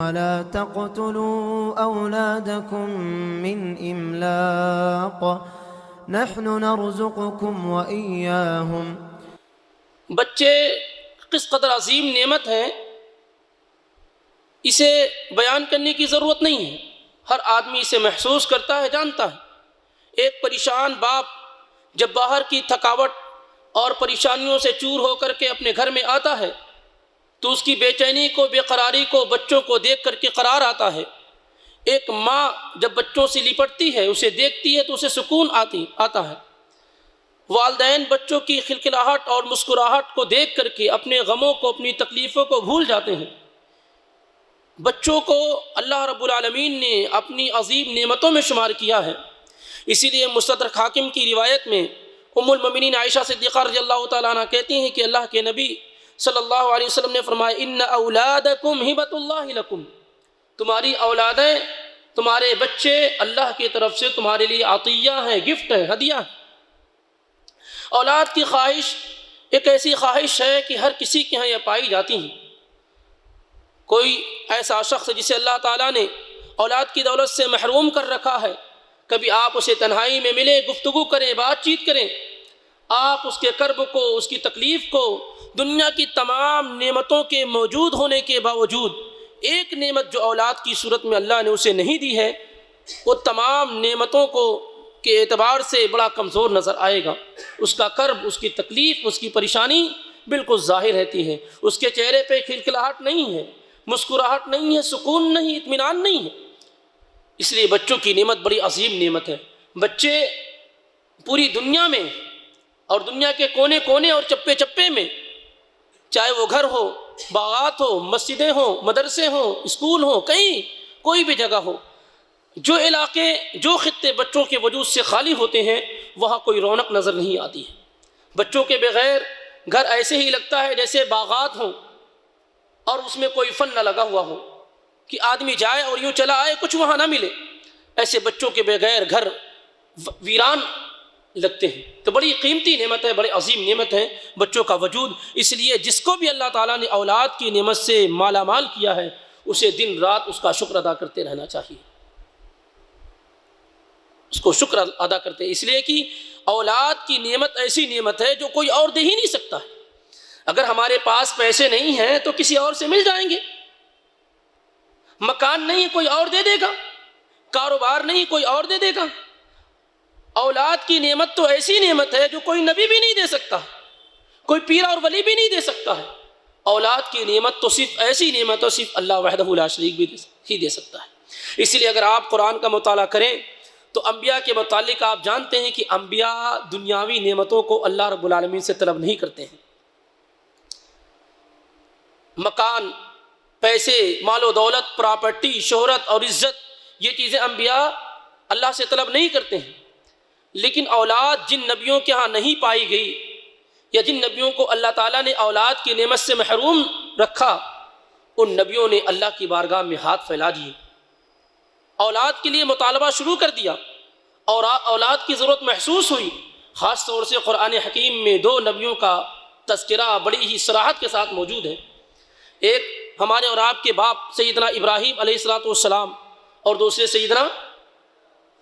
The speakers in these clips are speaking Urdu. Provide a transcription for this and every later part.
ولا تقتلوا أولادكم من إملاق نحن نرزقكم وإياهم۔ بچے کس قدر عظیم نعمت ہے، اسے بیان کرنے کی ضرورت نہیں ہے، ہر آدمی اسے محسوس کرتا ہے، جانتا ہے۔ ایک پریشان باپ جب باہر کی تھکاوٹ اور پریشانیوں سے چور ہو کر کے اپنے گھر میں آتا ہے تو اس کی بے چینی کو، بے قراری کو بچوں کو دیکھ کر کے قرار آتا ہے۔ ایک ماں جب بچوں سے لپٹتی ہے، اسے دیکھتی ہے تو اسے سکون آتا ہے۔ والدین بچوں کی کھلکھلاہٹ اور مسکراہٹ کو دیکھ کر کے اپنے غموں کو، اپنی تکلیفوں کو بھول جاتے ہیں۔ بچوں کو اللہ رب العالمین نے اپنی عظیم نعمتوں میں شمار کیا ہے۔ اسی لیے مستدرک حاکم کی روایت میں ام المؤمنین عائشہ صدیقہ رضی اللہ تعالیٰ عنہ کہتی ہیں کہ اللہ کے نبی صلی اللہ علیہ وسلم نے فرمایا ان اولادکم ہبۃ اللہ لکم، تمہاری اولادیں، تمہارے بچے اللہ کی طرف سے تمہارے لیے عطیہ ہیں، گفٹ ہے، ہدیہ ہے۔ اولاد کی خواہش ایک ایسی خواہش ہے کہ ہر کسی کے ہاں یہ پائی جاتی ہیں۔ کوئی ایسا شخص جسے اللہ تعالیٰ نے اولاد کی دولت سے محروم کر رکھا ہے، کبھی آپ اسے تنہائی میں ملے، گفتگو کریں، بات چیت کریں، آپ اس کے کرب کو، اس کی تکلیف کو، دنیا کی تمام نعمتوں کے موجود ہونے کے باوجود ایک نعمت جو اولاد کی صورت میں اللہ نے اسے نہیں دی ہے، وہ تمام نعمتوں کو کے اعتبار سے بڑا کمزور نظر آئے گا۔ اس کا کرب، اس کی تکلیف، اس کی پریشانی بالکل ظاہر رہتی ہے، اس کے چہرے پہ کھلکھلاہٹ نہیں ہے، مسکراہٹ نہیں ہے، سکون نہیں، اطمینان نہیں ہے۔ اس لیے بچوں کی نعمت بڑی عظیم نعمت ہے۔ بچے پوری دنیا میں اور دنیا کے کونے کونے اور چپے چپے میں، چاہے وہ گھر ہو، باغات ہو، مسجدیں ہوں، مدرسے ہوں، اسکول ہوں، کہیں کوئی بھی جگہ ہو، جو علاقے، جو خطے بچوں کے وجود سے خالی ہوتے ہیں وہاں کوئی رونق نظر نہیں آتی ہے۔ بچوں کے بغیر گھر ایسے ہی لگتا ہے جیسے باغات ہوں اور اس میں کوئی پھل نہ لگا ہوا ہو، کہ آدمی جائے اور یوں چلا آئے، کچھ وہاں نہ ملے۔ ایسے بچوں کے بغیر گھر ویران لگتے ہیں۔ تو بڑی قیمتی نعمت ہے، بڑی عظیم نعمت ہے بچوں کا وجود۔ اس لیے جس کو بھی اللہ تعالیٰ نے اولاد کی نعمت سے مالا مال کیا ہے، اسے دن رات اس کا شکر ادا کرتے رہنا چاہیے، اس کو شکر ادا کرتے ہیں، اس لیے کہ اولاد کی نعمت ایسی نعمت ہے جو کوئی اور دے ہی نہیں سکتا ہے۔ اگر ہمارے پاس پیسے نہیں ہیں تو کسی اور سے مل جائیں گے، مکان نہیں کوئی اور دے دے گا، کاروبار نہیں کوئی اور دے دے گا۔ اولاد کی نعمت تو ایسی نعمت ہے جو کوئی نبی بھی نہیں دے سکتا، کوئی پیر اور ولی بھی نہیں دے سکتا ہے۔ اولاد کی نعمت تو صرف ایسی نعمت ہے، صرف اللہ وحدہ لا شریک بھی ہی دے سکتا ہے۔ اس لیے اگر آپ قرآن کا مطالعہ کریں تو انبیاء کے متعلق آپ جانتے ہیں کہ انبیاء دنیاوی نعمتوں کو اللہ رب العالمین سے طلب نہیں کرتے ہیں۔ مکان، پیسے، مال و دولت، پراپرٹی، شہرت اور عزت، یہ چیزیں انبیاء اللہ سے طلب نہیں کرتے ہیں۔ لیکن اولاد جن نبیوں کے ہاں نہیں پائی گئی، یا جن نبیوں کو اللہ تعالیٰ نے اولاد کی نعمت سے محروم رکھا، ان نبیوں نے اللہ کی بارگاہ میں ہاتھ پھیلا دیے، اولاد کے لیے مطالبہ شروع کر دیا، اور اولاد کی ضرورت محسوس ہوئی۔ خاص طور سے قرآن حکیم میں دو نبیوں کا تذکرہ بڑی ہی صراحت کے ساتھ موجود ہے۔ ایک ہمارے اور آپ کے باپ سیدنا ابراہیم علیہ السلام اور دوسرے سیدنا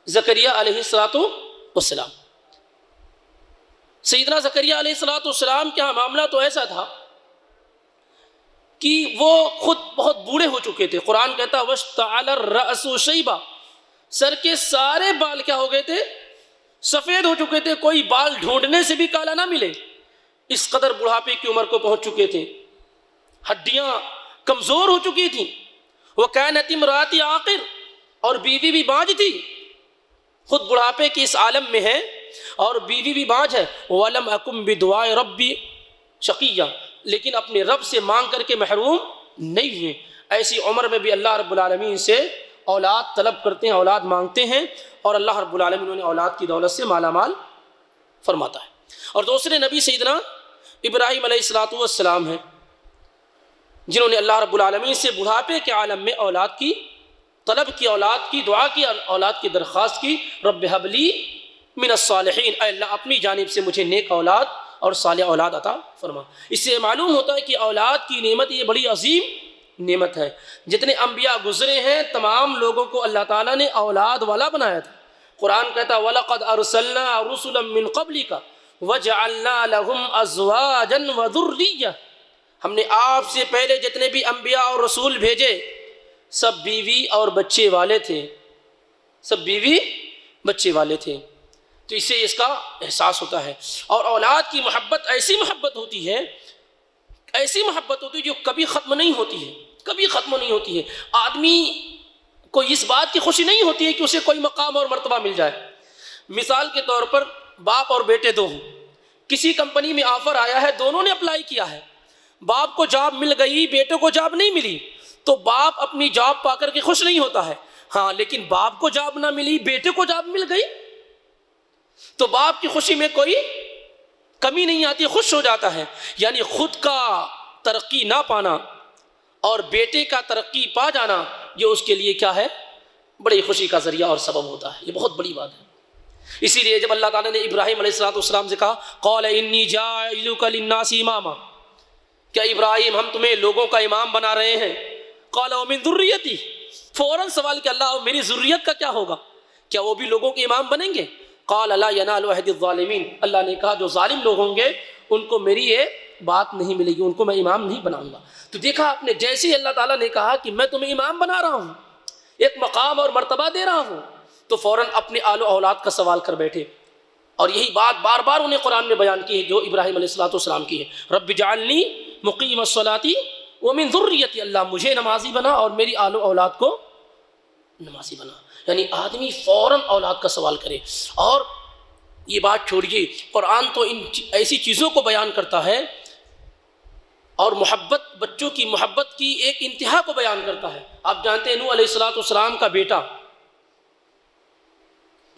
زکریا علیہ السلام۔ سیدنا زکریا علیہ السلام کا معاملہ تو ایسا تھا کہ وہ خود بہت بوڑھے ہو چکے تھے۔ قرآن کہتا ہے وَاشْتَعَلَ الرَّأْسُ شَيْبًا، سر کے سارے بال کیا ہو گئے تھے؟ سفید ہو چکے تھے، کوئی بال ڈھونڈنے سے بھی کالا نہ ملے، اس قدر بڑھاپے کی عمر کو پہنچ چکے تھے، ہڈیاں کمزور ہو چکی تھیں۔ وَكَانَتِ امْرَأَتِي عَاقِرٌ، اور بیوی بھی بانجھ تھی، خود بڑھاپے کی اس عالم میں ہے اور بیوی بھی بانجھ ہے۔ وَلَمْ أَكُنْ بِدُعَاءِ رَبِّي شَقِيًّا، لیکن اپنے رب سے مانگ کر کے محروم نہیں ہوئے۔ ایسی عمر میں بھی اللہ رب العالمین سے اولاد طلب کرتے ہیں، اولاد مانگتے ہیں، اور اللہ رب العالمین انہیں اولاد کی دولت سے مالا مال فرماتا ہے۔ اور دوسرے نبی سیدنا ابراہیم علیہ السلام ہیں، جنہوں نے اللہ رب العالمین سے بڑھاپے کے عالم میں اولاد کی طلب کی، اولاد کی دعا کی، اولاد کی درخواست کی۔ رب ہب لی من الصالحین، اے اللہ اپنی جانب سے مجھے نیک اولاد اور صالح اولاد عطا فرما۔ اس سے معلوم ہوتا ہے کہ اولاد کی نعمت یہ بڑی عظیم نعمت ہے. جتنے انبیاء گزرے ہیں تمام لوگوں کو اللہ تعالیٰ نے اولاد والا بنایا تھا. قرآن کہتا وَلَقَدْ أَرْسَلْنَا رُسُلًا مِّن قَبْلِكَ وَجَعَلْنَا لَهُمْ أَزْوَاجًا وَذُرِّيَّةً. ہم نے آپ سے پہلے جتنے بھی انبیاء اور رسول بھیجے سب بیوی اور بچے والے تھے، سب بیوی بچے والے تھے. تو اس سے اس کا احساس ہوتا ہے. اور اولاد کی محبت ایسی محبت ہوتی ہے، ایسی محبت ہوتی ہے جو کبھی ختم نہیں ہوتی ہے، کبھی ختم نہیں ہوتی ہے. آدمی کو اس بات کی خوشی نہیں ہوتی ہے کہ اسے کوئی مقام اور مرتبہ مل جائے. مثال کے طور پر باپ اور بیٹے دو ہوں، کسی کمپنی میں آفر آیا ہے، دونوں نے اپلائی کیا ہے، باپ کو جاب مل گئی، بیٹے کو جاب نہیں ملی، تو باپ اپنی جاب پا کر کے خوش نہیں ہوتا ہے. ہاں لیکن باپ کو جاب نہ ملی، بیٹے کو جاب مل گئی تو باپ کی خوشی میں کوئی کمی نہیں آتی، خوش ہو جاتا ہے. یعنی خود کا ترقی نہ پانا اور بیٹے کا ترقی پا جانا یہ اس کے لیے کیا ہے؟ بڑی خوشی کا ذریعہ اور سبب ہوتا ہے. یہ بہت بڑی بات ہے. اسی لیے جب اللہ تعالیٰ نے ابراہیم علیہ السلام سے کہا قال انی جاعلک للناس اماما، کیا ابراہیم ہم تمہیں لوگوں کا امام بنا رہے ہیں. قال ومن ذریتی، فوراً سوال کہ اللہ میری ذریت کا کیا ہوگا، کیا وہ بھی لوگوں کے امام بنیں گے. قال لا ینال عہد الظالمین، اللہ نے کہا جو ظالم لوگ ہوں گے ان کو میری یہ بات نہیں ملے گی، ان کو میں امام نہیں بناؤں گا. تو دیکھا آپ نے، جیسے اللہ تعالیٰ نے کہا کہ میں تمہیں امام بنا رہا ہوں، ایک مقام اور مرتبہ دے رہا ہوں، تو فوراً اپنے آل و اولاد کا سوال کر بیٹھے. اور یہی بات بار بار انہیں قرآن میں بیان کی ہے جو ابراہیم علیہ السلام کی ہے. رب اجعلنی مقیم الصلاۃ ومن ذریتی، اللہ مجھے نمازی بنا اور میری آل و اولاد کو نمازی بنا. یعنی آدمی فوراً اولاد کا سوال کرے. اور یہ بات چھوڑیے، قرآن تو ان ایسی چیزوں کو بیان کرتا ہے اور محبت، بچوں کی محبت کی ایک انتہا کو بیان کرتا ہے. آپ جانتے ہیں نوح علیہ السلام کا بیٹا،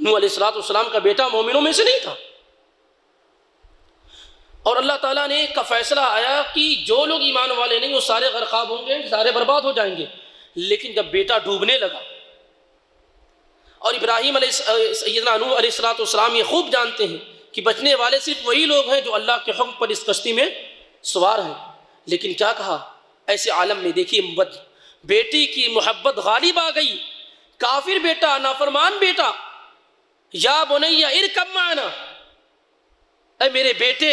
نوح علیہ السلام کا بیٹا مومنوں میں سے نہیں تھا، اور اللہ تعالیٰ نے کا فیصلہ آیا کہ جو لوگ ایمان والے نہیں وہ سارے غرقاب ہوں گے، سارے برباد ہو جائیں گے. لیکن جب بیٹا ڈوبنے لگا، اور ابراہیم سیدنا نوح علیہ السلام یہ خوب جانتے ہیں کہ بچنے والے صرف وہی لوگ ہیں جو اللہ کے حکم پر اس کشتی میں سوار ہیں. لیکن کیا کہا ایسے عالم میں؟ دیکھیے بیٹی کی محبت غالب آ گئی. کافر بیٹا، نافرمان بیٹا، یا بنی ارکب معنا، اے میرے بیٹے،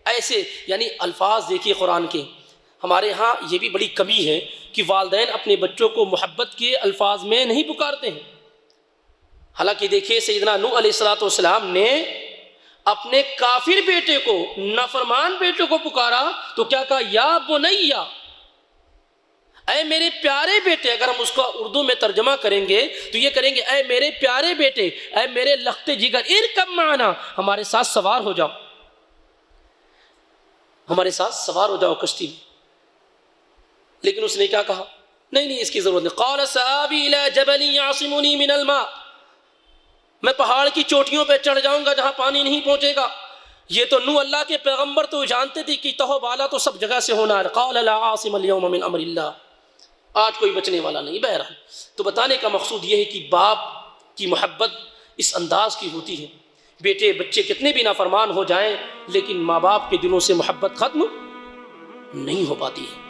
ایسے یعنی الفاظ دیکھیے قرآن کے. ہمارے ہاں یہ بھی بڑی کمی ہے کہ والدین اپنے بچوں کو محبت کے الفاظ میں نہیں پکارتے ہیں. حالانکہ دیکھیے سیدنا نوح علیہ السلام نے اپنے کافر بیٹے کو، نافرمان بیٹے کو پکارا تو کیا کہا؟ یا بنیا، اے میرے پیارے بیٹے. اگر ہم اس کو اردو میں ترجمہ کریں گے تو یہ کریں گے اے میرے پیارے بیٹے، اے میرے لختے جگر، ارکب معنا، ہمارے ساتھ سوار ہو جاؤ، ہمارے ساتھ سوار ہو جاؤ کشتی میں. لیکن اس نے کیا کہا؟ نہیں اس کی ضرورت نہیں. قال سآوی الی جبل یعصمنی من الماء، میں پہاڑ کی چوٹیوں پہ چڑھ جاؤں گا جہاں پانی نہیں پہنچے گا. یہ تو نوح اللہ کے پیغمبر تو جانتے تھے کہ تہو بالا تو سب جگہ سے ہونا ہے. قال لا عاصم اليوم من امر اللہ، آج کوئی بچنے والا نہیں. بہرحال تو بتانے کا مقصود یہ ہے کہ باپ کی محبت اس انداز کی ہوتی ہے. بیٹے بچے کتنے بھی نافرمان ہو جائیں لیکن ماں باپ کے دلوں سے محبت ختم نہیں ہو پاتی ہے.